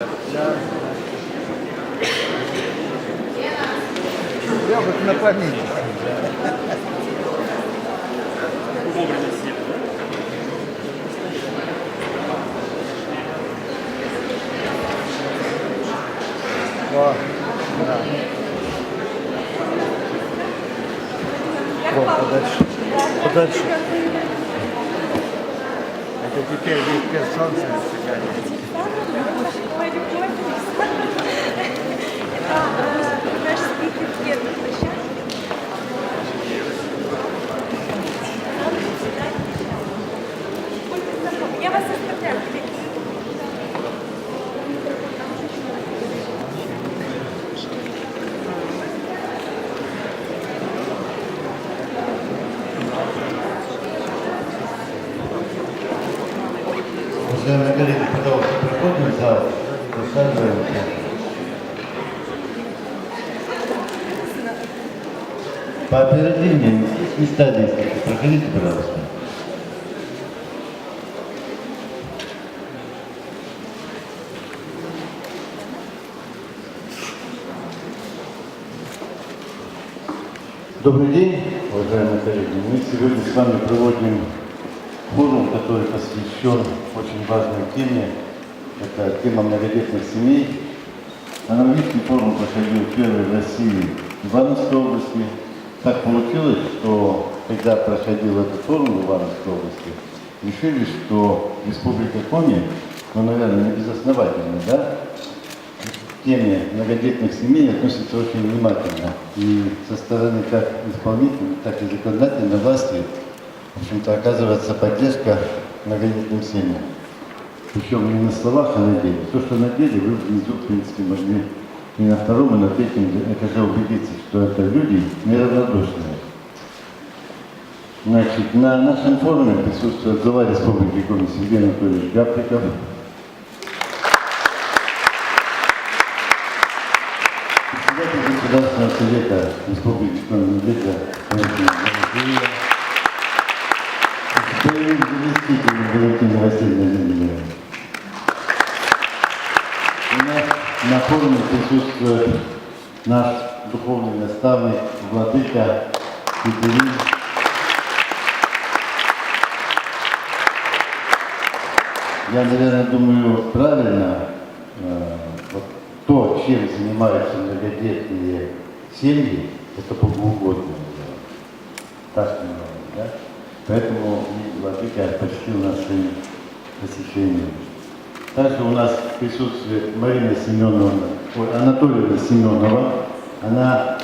Я вот на память. Вовремя сели, О, да. О, подальше. Подальше. Это теперь весь солнце на себя. Наш спикер первой площадки. Я вас оставляю. Уважаемые коллеги, пожалуйста, проходим в зал, присаживаемся. Пооперативнее, здесь места действуют. Проходите, пожалуйста. Добрый день, уважаемые коллеги. Мы сегодня с вами проводим форум, который посвящен очень важной теме. Это тема многодетных семей. Аналогичный форум проходил первый в России в Ивановской области. Так получилось, что когда проходил этот форум в Ивановской области, решили, что Республика Коми, наверное, не безосновательно, да, к теме многодетных семей относится очень внимательно. И со стороны как исполнительной, так и законодательной власти, в общем-то, оказывается поддержка многодетным семьям. Причем не на словах, а на деле. То, что на деле, вы внизу, в принципе, могли и на втором, и на третьем этаже убедиться, что это люди неравнодушные. Значит, на нашем форуме присутствует глава Республики Коми Сергей Анатольевич Гаприков, председатель Государственного совета Республики Коми Медведя, заместитель Валентина Васильевна Зимина. У нас на форуме присутствует наш духовный наставник, владыка Петерин. Я, наверное, думаю, правильно вот то, чем занимаются многодетные семьи, это богоугодное дело. Так понимаете, да? Поэтому владыка почтил нас своим посещением. Также у нас присутствует Анатольевна Семенова. Она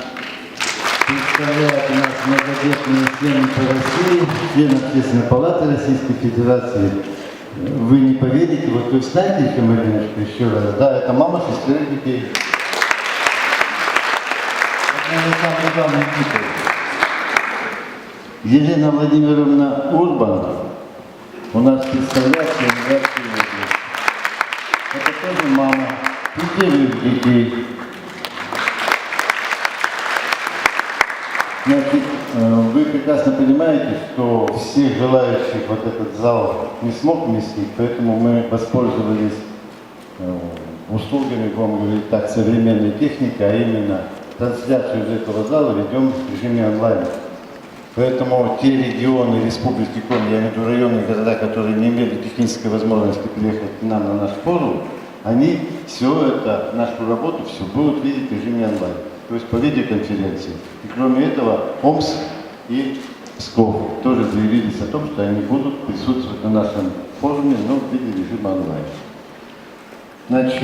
представляет у нас многодетные семьи по России, член Общественной палаты Российской Федерации. Вы не поверите, вот вы встаньте еще, Мариночка, еще раз. Да, это мама 6 детей. Это, наверное, самый главный титул. Елена Владимировна Урбан у нас представляет Ленинградскую область. Это тоже мама 5 детей. Значит, вы прекрасно понимаете, что всех желающих вот этот зал не смог вместить, поэтому мы воспользовались услугами, будем говорить так, современной техники, а именно трансляцию из этого зала ведем в режиме онлайн. Поэтому те регионы Республики Коми, я имею в виду районные города, которые не имели технической возможности приехать к нам на наш форум, они все это, нашу работу, все будут видеть в режиме онлайн. То есть по видеоконференции. И кроме этого, Омск и Псков тоже заявились о том, что они будут присутствовать на нашем форуме, но в виде режима онлайн. Значит,